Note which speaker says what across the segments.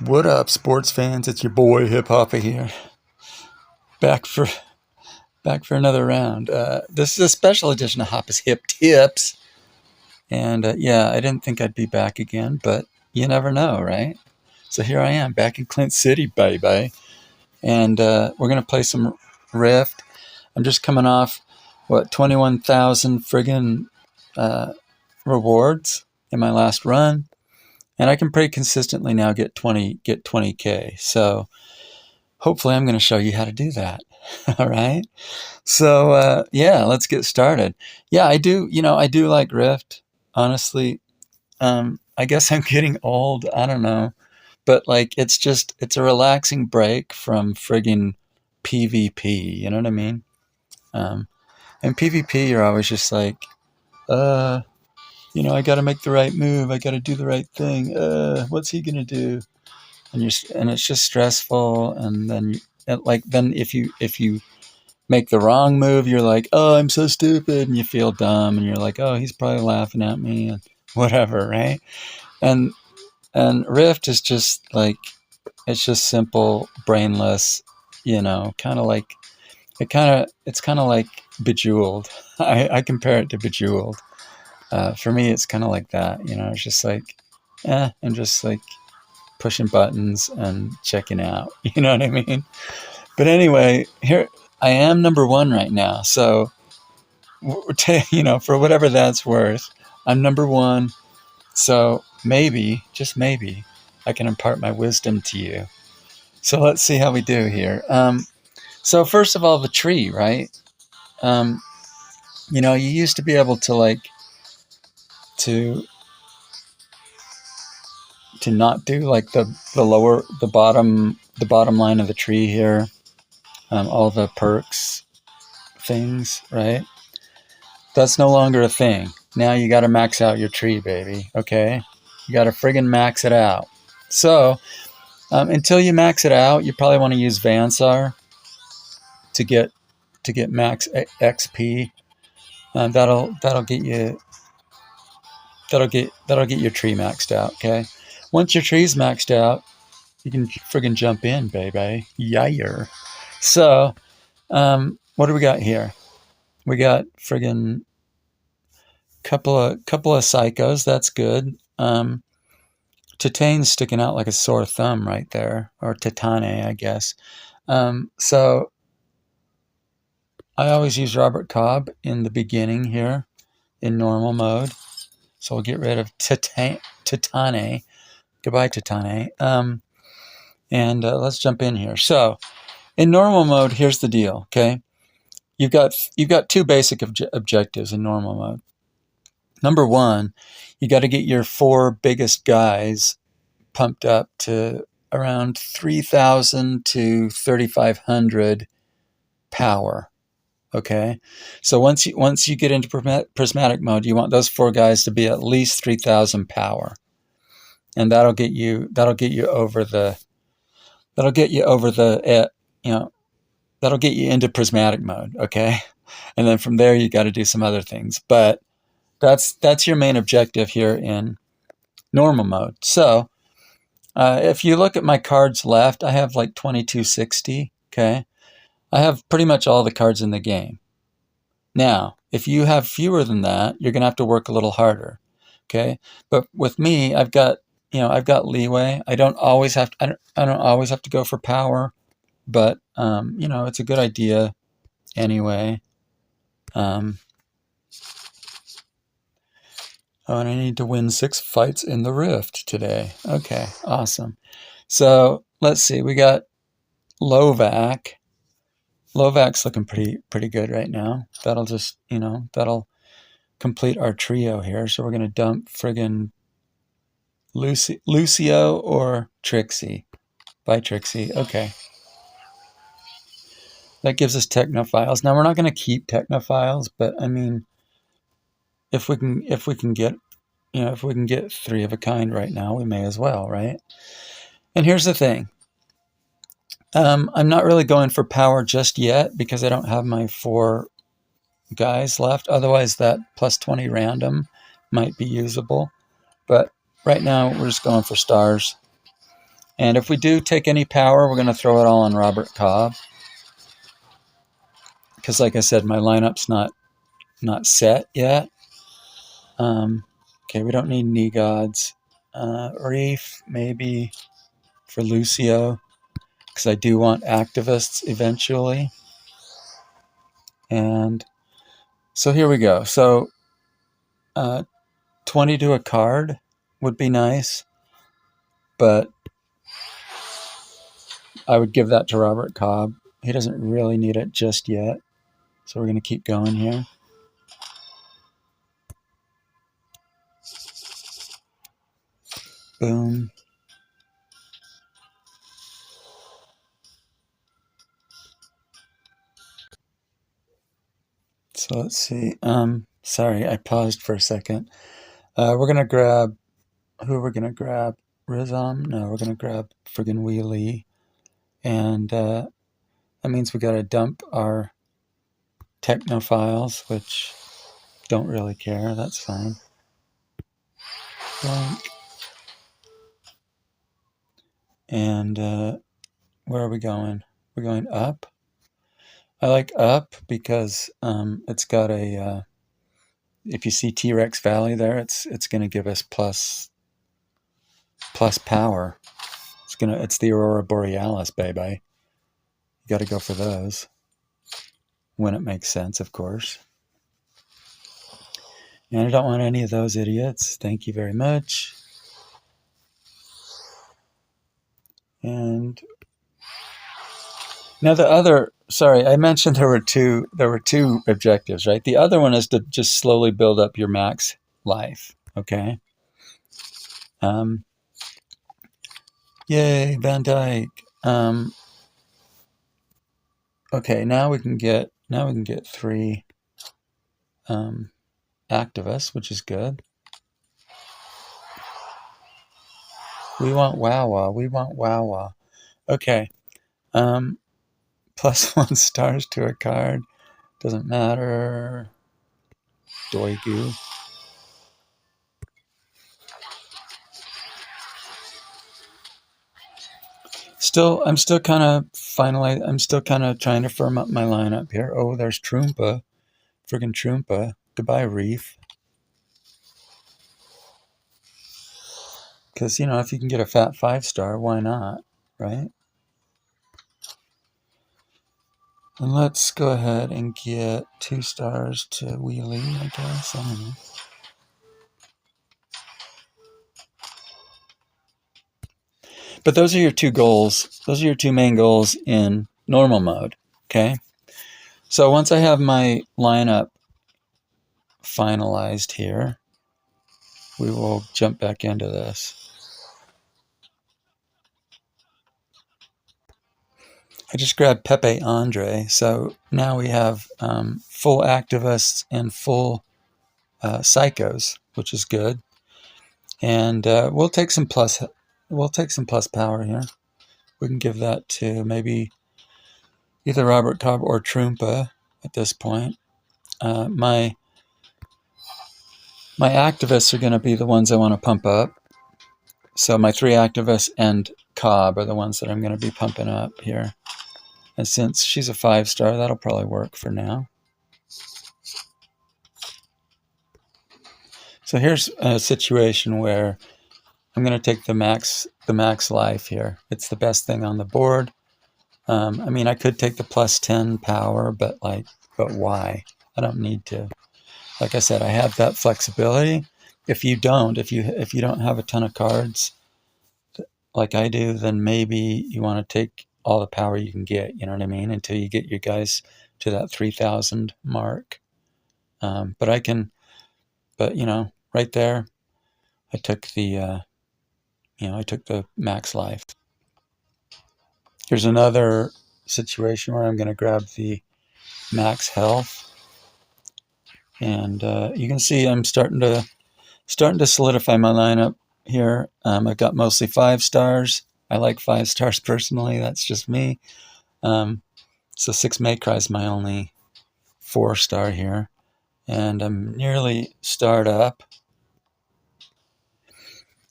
Speaker 1: What up, sports fans? It's your boy HipHoppa here, back for back for another round. This is a special edition of Hoppa's Hip Tips, and yeah, I didn't think I'd be back again, but you never know, right? So here I am, back in Clint City, baby, and we're gonna play some Rift. I'm just coming off 21,000 friggin' rewards in my last run, and I can pretty consistently now get 20k. So hopefully I'm going to show you how to do that. All right. So yeah, let's get started. Yeah, I do like Rift. Honestly, I guess I'm getting old. I don't know, but like it's a relaxing break from friggin' PvP. You know what I mean? Um, and PvP, you're always just like, uh, I got to make the right move. I got to do the right thing. What's he gonna do? And it's just stressful. And then then if you make the wrong move, you're like, oh, I'm so stupid, and you feel dumb, and you're like, oh, he's probably laughing at me, and whatever, right? And Rift is just like, it's just simple, brainless, kind of like it's kind of like Bejeweled. I compare it to Bejeweled. For me, it's kind of like that. It's just like, I'm just like pushing buttons and checking out. You know what I mean? But anyway, here I am number one right now. So, for whatever that's worth, I'm number one. So maybe, just maybe, I can impart my wisdom to you. So let's see how we do here. So first of all, the tree, right? You used to be able to to not do like the bottom line of the tree here. All the perks things, right? That's no longer a thing. Now you got to max out your tree, baby. Okay, you got to friggin' max it out. So until you max it out, you probably want to use Vansar to get max XP. That'll get you that'll get your tree maxed out. Okay, once your tree's maxed out, you can friggin' jump in, baby. Yeah. So what do we got here? We got friggin' couple of psychos. That's good. Titane's sticking out like a sore thumb right there, or Titane, I guess. So I always use Robert Cobb in the beginning here in normal mode. So we'll get rid of Titane. Goodbye, Titane. And let's jump in here. So in normal mode, here's the deal. Okay, you've got two basic objectives in normal mode. Number one, you got to get your four biggest guys pumped up to around 3,000 to 3,500 power. Okay, so once you get into prismatic mode, you want those four guys to be at least 3,000 power, and that'll get you over the that'll get you into prismatic mode. Okay, and then from there you got to do some other things, but that's your main objective here in normal mode. So if you look at my cards left, I have like 2260. Okay, I have pretty much all the cards in the game. Now, if you have fewer than that, you're going to have to work a little harder. Okay, but with me, I've got leeway. I don't always have to go for power, but it's a good idea anyway. Oh, and I need to win 6 fights in the Rift today. Okay, awesome. So let's see. We got Lovac. Lovac's looking pretty good right now. That'll just that'll complete our trio here. So we're gonna dump friggin' Lucio or Trixie. Bye, Trixie. Okay. That gives us Technophiles. Now we're not gonna keep Technophiles, but I mean, if we can get if we can get 3 of a kind right now, we may as well, right? And here's the thing. I'm not really going for power just yet because I don't have my 4 guys left. Otherwise, that plus 20 random might be usable. But right now, we're just going for stars. And if we do take any power, we're going to throw it all on Robert Cobb. Because like I said, my lineup's not set yet. Okay, we don't need knee gods. Reef, maybe for Lucio, because I do want activists eventually. And so here we go. So 20 to a card would be nice, but I would give that to Robert Cobb. He doesn't really need it just yet. So we're going to keep going here. Boom. So let's see. Sorry, I paused for a second. We're going to grab, who are we going to grab? Rizom? No, we're going to grab friggin' Wheelie. And that means we got to dump our technophiles, which don't really care. That's fine. Blank. And where are we going? We're going up. I like up because it's got a, if you see T-Rex Valley there, it's going to give us plus power. It's the Aurora Borealis, baby. You got to go for those when it makes sense, of course. And I don't want any of those idiots. Thank you very much. And now the other, sorry, I mentioned there were two objectives, right? The other one is to just slowly build up your max life, okay? Yay, Van Dyke. Okay, now we can get 3 activists, which is good. We want Wawa. Okay. +1 stars to a card. Doesn't matter. Doigu. I'm still kind of trying to firm up my lineup here. Oh, there's Troompa. Friggin' Troompa. Goodbye, Reef. Because, if you can get a fat 5-star, why not, right? And let's go ahead and get 2 stars to Wheelie, I guess. I don't know. But those are your 2 goals. Those are your 2 main goals in normal mode, okay? So once I have my lineup finalized here, we will jump back into this. I just grabbed Pepe Andre, so now we have full activists and full psychos, which is good. And we'll take some plus power here. We can give that to maybe either Robert Cobb or Troompa at this point. My activists are going to be the ones I want to pump up. So my 3 activists and Cobb are the ones that I'm going to be pumping up here. And since she's a 5-star, that'll probably work for now. So here's a situation where I'm going to take the max life here. It's the best thing on the board. I mean, I could take the +10 power, but why? I don't need to. Like I said, I have that flexibility. If you don't have a ton of cards like I do, then maybe you want to take all the power you can get, you know what I mean, until you get your guys to that 3,000 mark. But right there, I took the max life. Here's another situation where I'm going to grab the max health. And you can see I'm starting to solidify my lineup here. I've got mostly 5-stars. I like 5 stars personally. That's just me. So 6 Maycry is my only 4-star here. And I'm nearly starred up.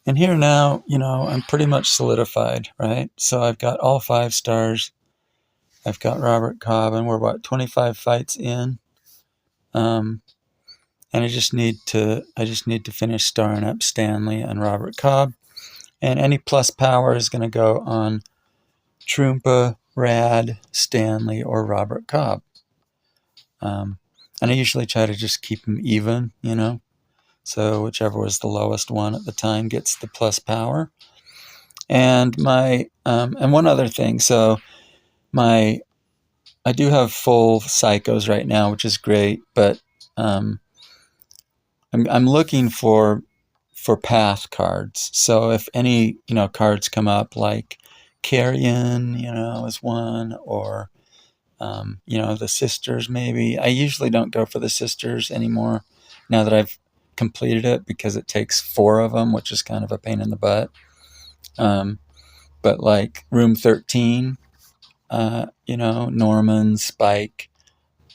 Speaker 1: And here now, I'm pretty much solidified, right? So I've got all 5 stars. I've got Robert Cobb, and we're about 25 fights in. And I just need to finish starring up Stanley and Robert Cobb. And any plus power is going to go on Troompa, Rad, Stanley, or Robert Cobb. And I usually try to just keep them even, So whichever was the lowest one at the time gets the plus power. And and one other thing. So I do have full psychos right now, which is great, but I'm looking for path cards. So if any cards come up like Carrion, is one, or the sisters maybe. I usually don't go for the sisters anymore now that I've completed it because it takes 4 of them, which is kind of a pain in the butt. But like Room 13, Norman, Spike,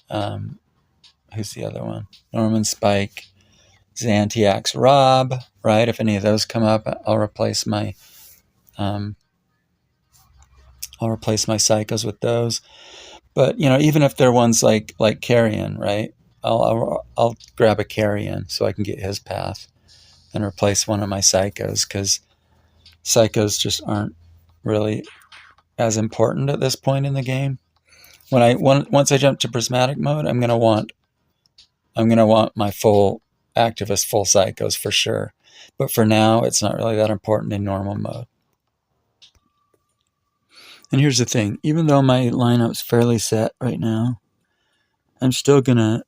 Speaker 1: who's the other one? Norman, Spike, Xantiax, Rob, right? If any of those come up, I'll replace my psychos with those. But even if they're ones like Carrion, right? I'll grab a Carrion so I can get his path and replace one of my psychos, because psychos just aren't really as important at this point in the game. Once I jump to prismatic mode, I'm gonna want my full activist full psychos for sure. But for now, it's not really that important in normal mode. And here's the thing: even though my lineup's fairly set right now, I'm still gonna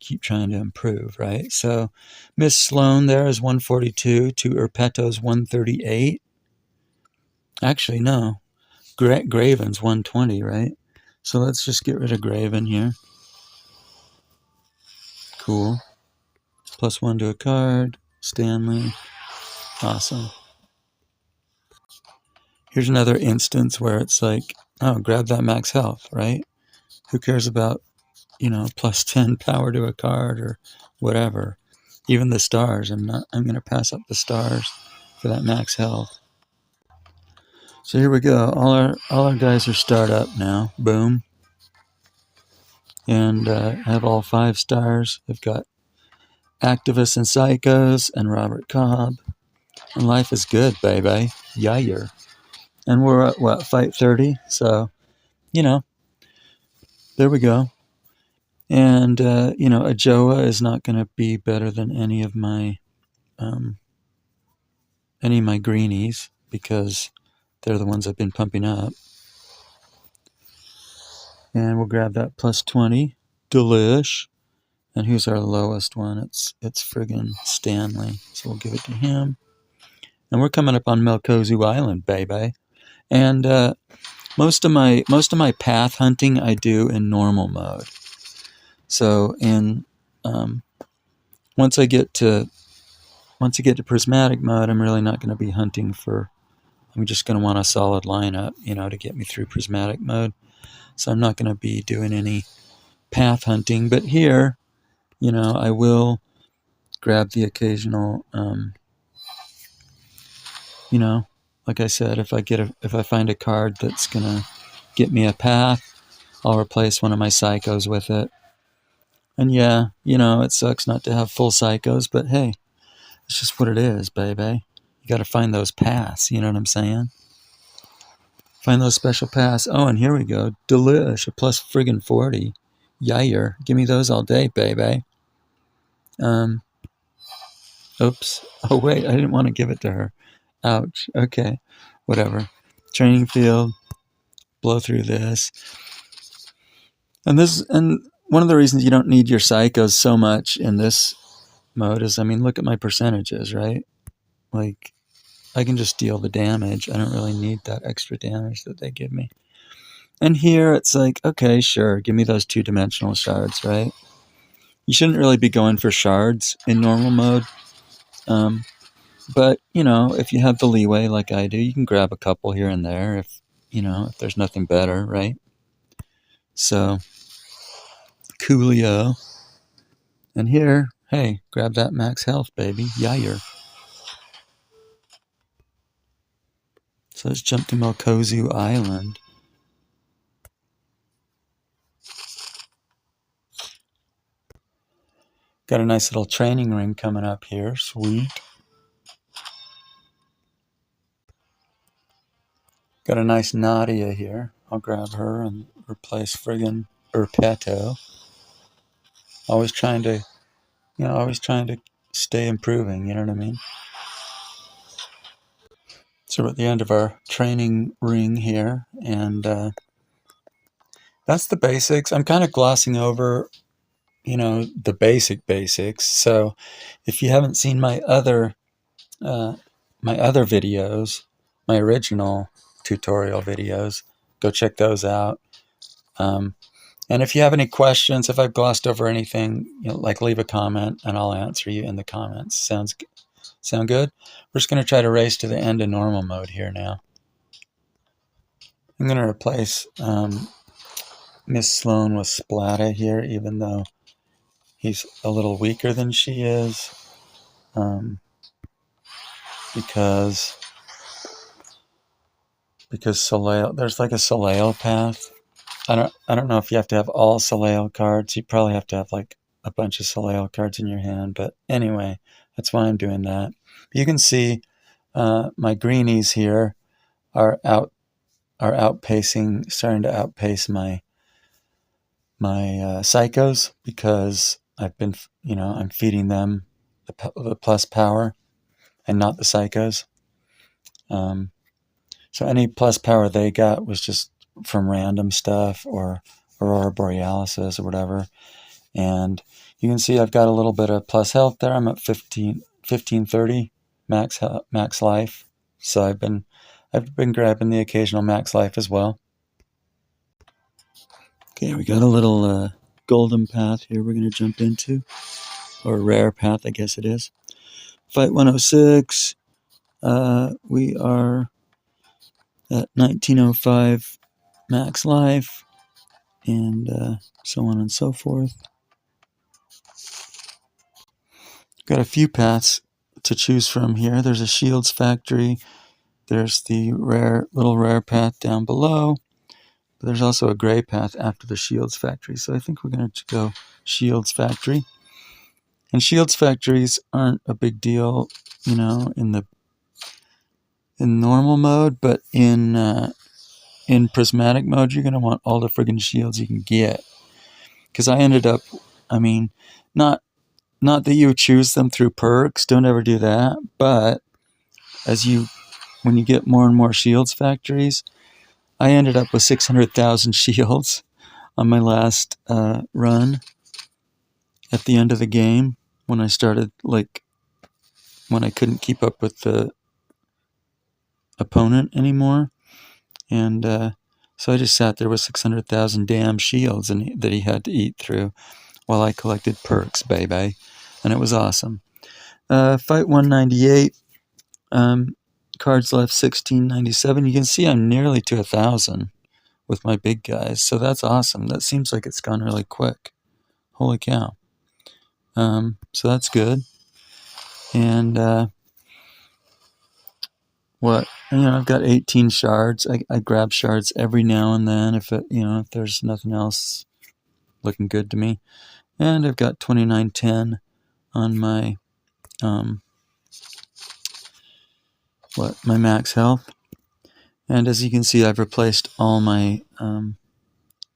Speaker 1: keep trying to improve, right? So Miss Sloan there is 142 to Urpeto's 138. Actually, no. Graven's 120, right? So let's just get rid of Graven here. Cool. +1 to a card. Stanley. Awesome. Here's another instance where it's like, oh, grab that max health, right? Who cares about, +10 power to a card or whatever. Even the stars, I'm going to pass up the stars for that max health. So here we go. All our guys are start up now. Boom. And I have all 5 stars. I've got Activists and Psychos and Robert Cobb. And life is good, baby. Yayer. And we're at, what, fight 30? So, there we go. And, Ajoa is not going to be better than any of my greenies, because they're the ones I've been pumping up. And we'll grab that +20. Delish. And who's our lowest one? It's friggin' Stanley. So we'll give it to him. And we're coming up on Melkozu Island, baby. And most of my path hunting I do in normal mode. So once I get to prismatic mode, I'm really not going to be hunting for. I'm just going to want a solid lineup, to get me through prismatic mode. So I'm not going to be doing any path hunting. But here, I will grab the occasional. Like I said, if I find a card that's going to get me a path, I'll replace one of my psychos with it. And yeah, it sucks not to have full psychos, but hey, it's just what it is, baby. You got to find those paths, you know what I'm saying? Find those special paths. Oh, and here we go. Delish, a +40. Yayer. Give me those all day, baby. Oops. Oh, wait, I didn't want to give it to her. Ouch. Okay. Whatever. Training field. Blow through this. And one of the reasons you don't need your psychos so much in this mode is, look at my percentages, right? Like, I can just deal the damage. I don't really need that extra damage that they give me. And here it's like, okay, sure, give me those 2-dimensional shards, right? You shouldn't really be going for shards in normal mode. But, if you have the leeway like I do, you can grab a couple here and there if there's nothing better, right? So, coolio. And here, hey, grab that max health, baby. Yayer. So let's jump to Melkozu Island. Got a nice little training ring coming up here. Sweet. Got a nice Nadia here. I'll grab her and replace friggin' Urpeto. Always trying to, always trying to stay improving, you know what I mean? So we're at the end of our training ring here, and that's the basics. I'm kind of glossing over, the basics. So if you haven't seen my other videos, my original tutorial videos, go check those out. And if you have any questions, if I've glossed over anything, like leave a comment and I'll answer you in the comments. Sound good? We're just going to try to race to the end in normal mode here now. I'm going to replace Miss Sloan with Splatta here, even though he's a little weaker than she is, because Soleil, there's like a Soleil path. I don't know if you have to have all Soleil cards. You probably have to have like a bunch of Soleil cards in your hand. But anyway, that's why I'm doing that. You can see my greenies here are starting to outpace my psychos, because I've been, I'm feeding them the plus power and not the psychos. So any plus power they got was just from random stuff or Aurora Borealis or whatever. And you can see I've got a little bit of plus health there. I'm at 1530 max life. So I've been grabbing the occasional max life as well. Okay, we got a little golden path here we're going to jump into, or rare path, I guess it is. Fight 106. We are at 1905 max life, and so on and so forth. Got a few paths to choose from here. There's a Shields factory. There's the little rare path down below. But there's also a gray path after the Shields factory. So I think we're going to go Shields factory. And Shields factories aren't a big deal, in normal mode, but in prismatic mode, you're going to want all the friggin' shields you can get. Because I ended up, not that you choose them through perks, don't ever do that, but when you get more and more shields factories, I ended up with 600,000 shields on my last run at the end of the game, when I started, when I couldn't keep up with the opponent anymore. And so I just sat there with 600,000 damn shields that he had to eat through while I collected perks, baby. And it was awesome. Fight 198. Cards left 1697. You can see I'm nearly to 1,000 with my big guys. So that's awesome. That seems like it's gone really quick. Holy cow. So that's good. And I've got 18 shards. I grab shards every now and then if there's nothing else looking good to me. And I've got 2910 on my my max health. And as you can see, I've replaced all my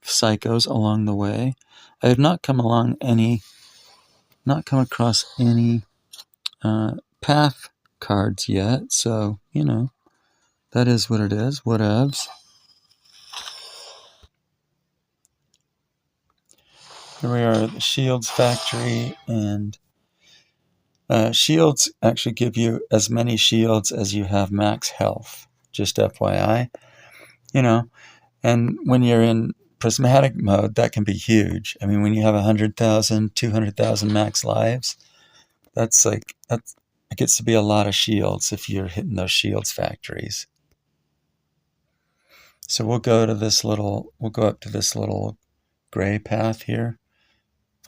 Speaker 1: psychos along the way. I have not come across any path cards yet, so that is what it is. Whatevs. Here we are at the Shields factory, and shields actually give you as many shields as you have max health, just FYI. And when you're in prismatic mode, that can be huge. When you have 100,000, 200,000 max lives, it gets to be a lot of shields if you're hitting those shields factories. So we'll go up to this little gray path here.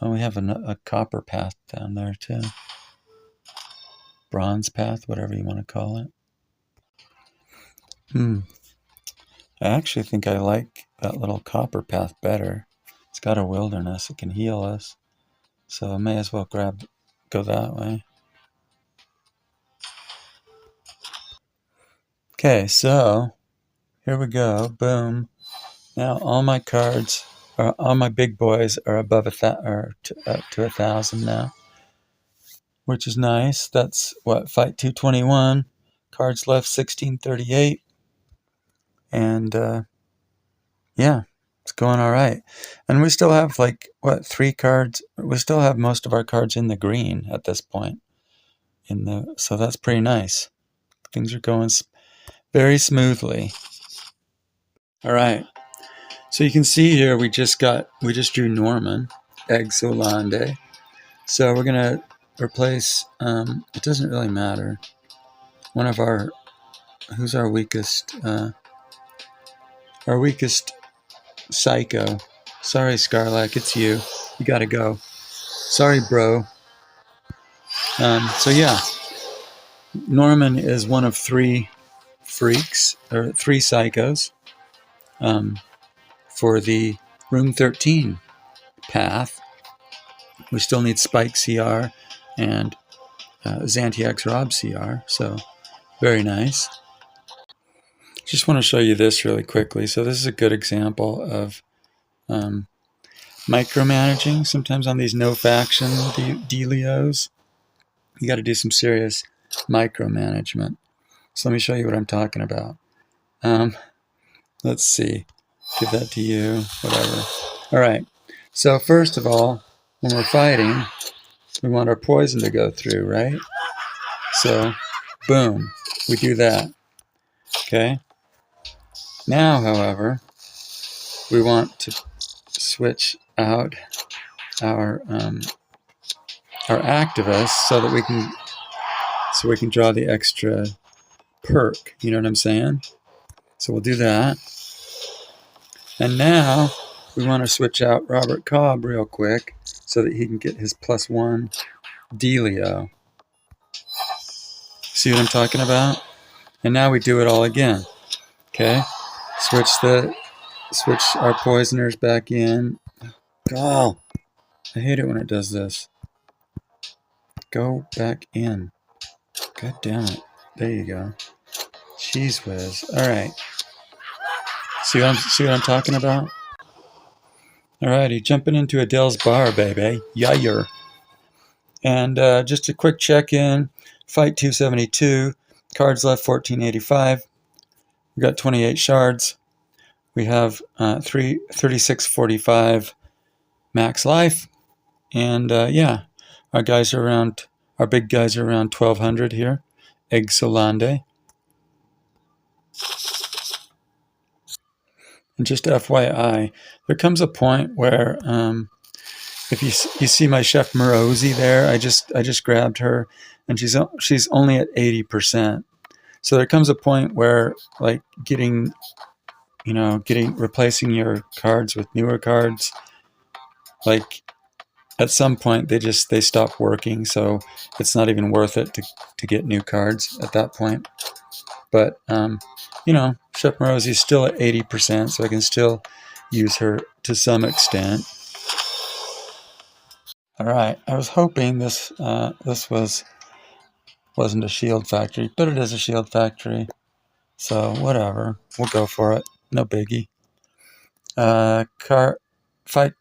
Speaker 1: Oh, we have a copper path down there too. Bronze path, whatever you want to call it. I actually think I like that little copper path better. It's got a wilderness. It can heal us. So I may as well go that way. Okay, so here we go. Boom. Now all my cards, all my big boys are above to 1,000 now, which is nice. That's what, fight 221. Cards left 1638. And yeah, it's going all right. And we still have like, what, 3 cards? We still have most of our cards in the green at this point. So that's pretty nice. Things are going very smoothly. All right. So you can see here we just drew Norman, Exolande. So we're gonna replace. It doesn't really matter. Who's our weakest? Our weakest psycho. Sorry, Scarlac, it's you. You gotta go. Sorry, bro. So yeah, Norman is one of 3 freaks or 3 psychos for the Room 13 path. We still need Spike CR and Xantiax Rob CR, so very nice. Just want to show you this really quickly. So this is a good example of micromanaging. Sometimes on these no faction dealios, you got to do some serious micromanagement. So let me show you what I'm talking about. Let's see. Give that to you, whatever. All right. So first of all, when we're fighting, we want our poison to go through, right? So, boom, we do that. Okay. Now, however, we want to switch out our activists so that we can draw the extra perk. You know what I'm saying? So we'll do that. And now we want to switch out Robert Cobb real quick so that he can get his +1 dealio. See what I'm talking about? And now we do it all again. Okay? Switch our poisoners back in. Oh, I hate it when it does this. Go back in. God damn it. There you go. Cheese whiz. Alright. See what I'm talking about? Alrighty, jumping into Adele's bar, baby. Yayer. And just a quick check-in. Fight 272. Cards left 1485. We got 28 shards. We have 3645 max life. And yeah, our big guys are around 1200 here. Exolande. And just FYI, there comes a point where if you see my Chef Morosi there, I just grabbed her, and she's only at 80%. So there comes a point where like replacing your cards with newer cards, like at some point they stop working, so it's not even worth it to get new cards at that point. But Chef Morosi's still at 80%, so I can still use her to some extent. All right, I was hoping this wasn't a shield factory, but it is a shield factory, so whatever, we'll go for it. No biggie. Fight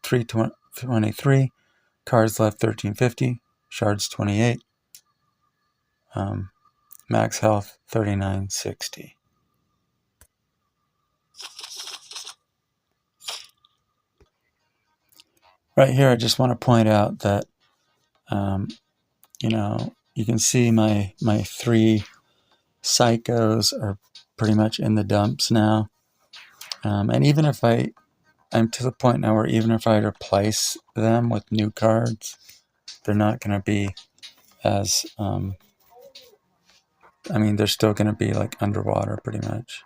Speaker 1: 323. Cards left 1350. Shards 28. Max health 3960. Right here, I just want to point out that, you can see my 3 psychos are pretty much in the dumps now. And even if I'm to the point now where even if I replace them with new cards, they're not going to be as, they're still going to be like underwater pretty much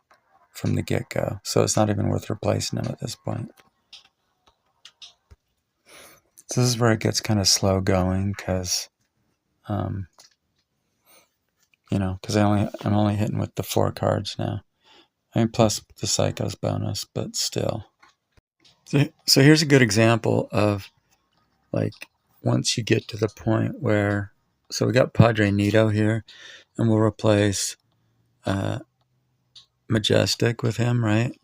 Speaker 1: from the get-go. So it's not even worth replacing them at this point. So this is where it gets kind of slow going because, because I'm only hitting with the 4 cards now. I mean, plus the Psycho's bonus, but still. So here's a good example of, like, once you get to the point where, so we got Padre Nito here, and we'll replace Majestic with him, right?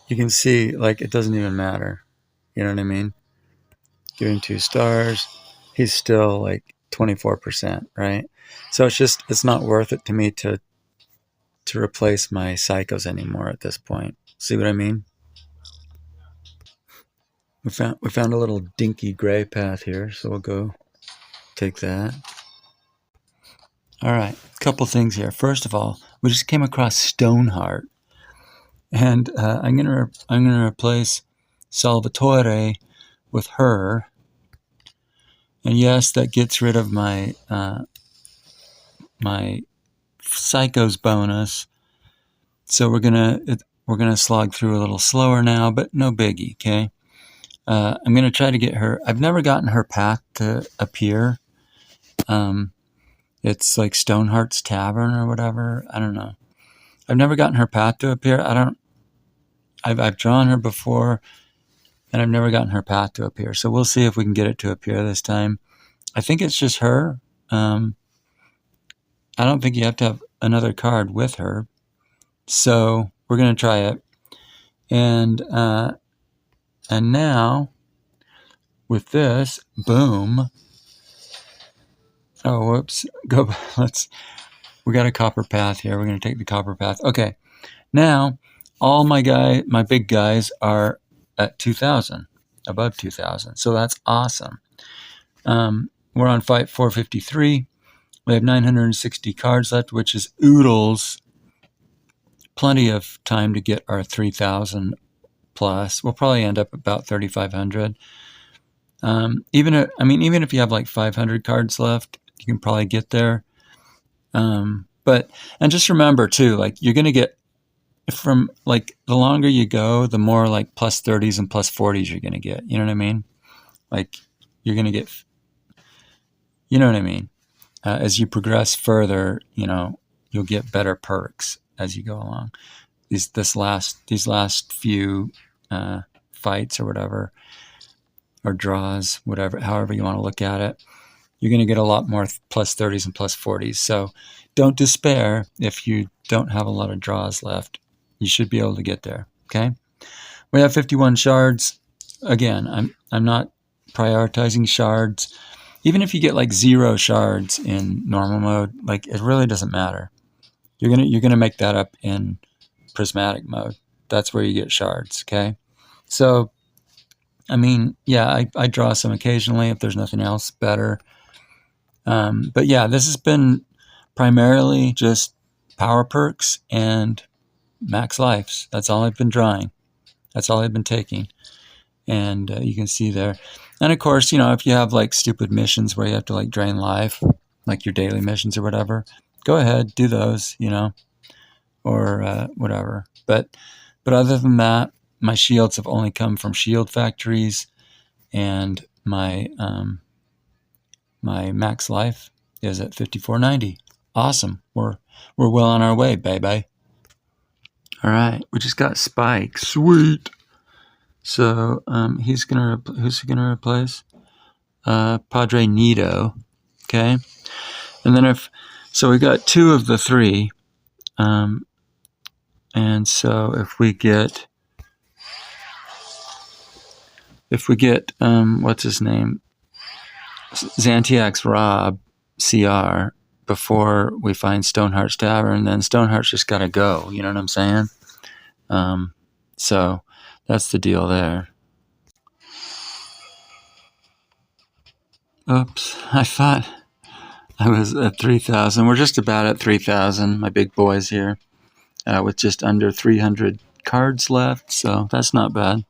Speaker 1: You can see, like, it doesn't even matter. You know what I mean? Giving 2 stars, he's still like 24%, right? So it's not worth it to me to replace my Psychos anymore at this point. See what I mean? We found a little dinky gray path here, so we'll go take that. All right, a couple things here. First of all, we just came across Stoneheart, and I'm gonna replace Salvatore with her. And yes, that gets rid of my my Psycho's bonus. So we're gonna slog through a little slower now, but no biggie. Okay. I'm gonna try to get her. I've never gotten her path to appear. It's like Stoneheart's Tavern or whatever. I don't know. I've never gotten her path to appear. I've drawn her before, and I've never gotten her path to appear. So we'll see if we can get it to appear this time. I think it's just her. I don't think you have to have another card with her. So we're gonna try it. And now with this, boom. Oh, whoops. We got a copper path here. We're going to take the copper path. Okay. Now, all my big guys are at 2,000, above 2,000. So that's awesome. We're on fight 453. We have 960 cards left, which is oodles. Plenty of time to get our 3,000 plus. We'll probably end up about 3,500. Even if you have like 500 cards left, you can probably get there. And just remember too, like, you're going to get, from like, the longer you go, the more like plus 30s and plus 40s you're going to get. You know what I mean? Like, you're going to get, you know what I mean? As you progress further, you'll get better perks as you go along. These last few fights or whatever, or draws, whatever, however you want to look at it, you're going to get a lot more plus 30s and plus 40s. So don't despair if you don't have a lot of draws left. You should be able to get there. Okay. We have 51 shards. Again, I'm not prioritizing shards. Even if you get like 0 shards in normal mode, like, it really doesn't matter. You're gonna make that up in prismatic mode. That's where you get shards. Okay. So, I mean, yeah, I draw some occasionally if there's nothing else better. But yeah, this has been primarily just power perks and max lives. That's all I've been drawing. That's all I've been taking. And you can see there. And of course, if you have like stupid missions where you have to like drain life, like your daily missions or whatever, go ahead, do those, or whatever. But other than that, my shields have only come from shield factories, and my max life is at 5490. Awesome. We're well on our way, baby. All right, we just got Spike. Sweet. So who's he gonna replace? Padre Nito. Okay, and then we got 2 of the 3, and so if we get what's his name, Xantiax Rob CR, before we find Stoneheart's Tavern, then Stoneheart's just got to go. You know what I'm saying? So that's the deal there. Oops, I thought I was at 3,000. We're just about at 3,000, my big boys here, with just under 300 cards left, so that's not bad.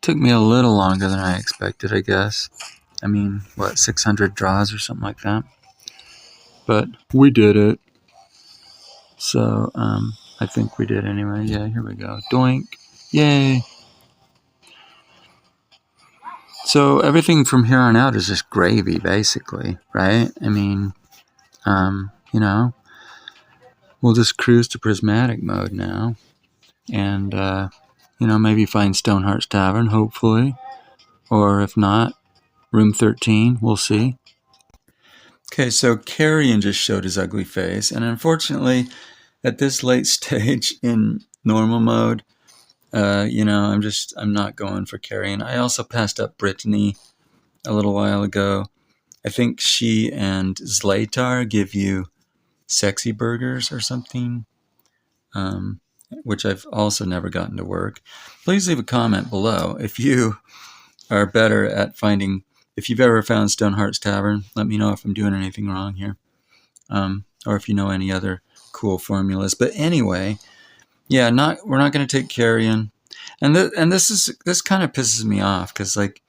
Speaker 1: Took me a little longer than I expected, I guess. I mean, 600 draws or something like that. But we did it. So, I think we did anyway. Yeah, here we go. Doink. Yay. So everything from here on out is just gravy, basically, right? I mean, we'll just cruise to prismatic mode now. And, maybe find Stoneheart's Tavern, hopefully. Or if not, room 13. We'll see. Okay, so Carrion just showed his ugly face. And unfortunately, at this late stage in normal mode, I'm not going for Carrion. I also passed up Brittany a little while ago. I think she and Zlatar give you sexy burgers or something, which I've also never gotten to work. Please leave a comment below if you are better at finding, if you've ever found Stoneheart's Tavern. Let me know if I'm doing anything wrong here, or if you know any other cool formulas. But anyway, yeah, we're not going to take Carrion, and this kind of pisses me off because like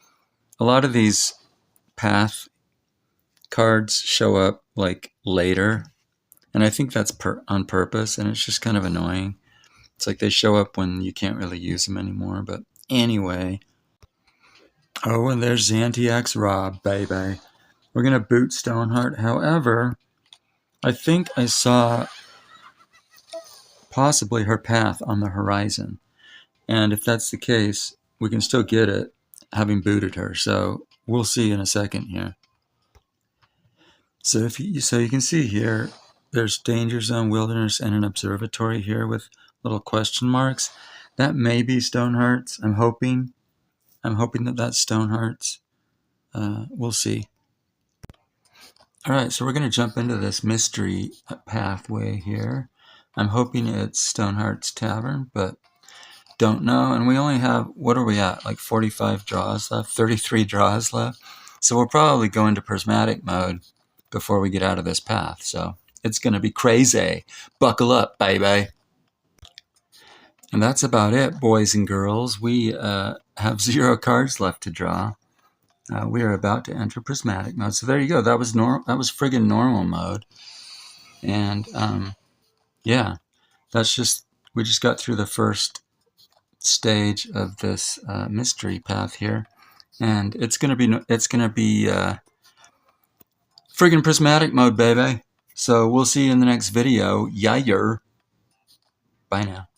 Speaker 1: a lot of these path cards show up like later, and I think that's on purpose, and it's just kind of annoying. It's like they show up when you can't really use them anymore. But anyway, oh, and there's Xantiax Rob, baby. We're gonna boot Stoneheart. However, I think I saw possibly her path on the horizon, and if that's the case, we can still get it, having booted her. So we'll see in a second here. So you can see here, there's Danger Zone, Wilderness, and an observatory here with little question marks. That may be Stoneheart's. I'm hoping that that's Stoneheart's. We'll see. All right, so we're going to jump into this mystery pathway here. I'm hoping it's Stoneheart's Tavern, but don't know. And we only have, what are we at? Like 45 draws left, 33 draws left. So we'll probably go into prismatic mode before we get out of this path. So it's going to be crazy. Buckle up, baby. And that's about it, boys and girls. We have 0 cards left to draw. We are about to enter prismatic mode. So there you go. That was friggin' normal mode. And yeah, we just got through the first stage of this mystery path here, and it's gonna be friggin' prismatic mode, baby. So we'll see you in the next video. Bye now.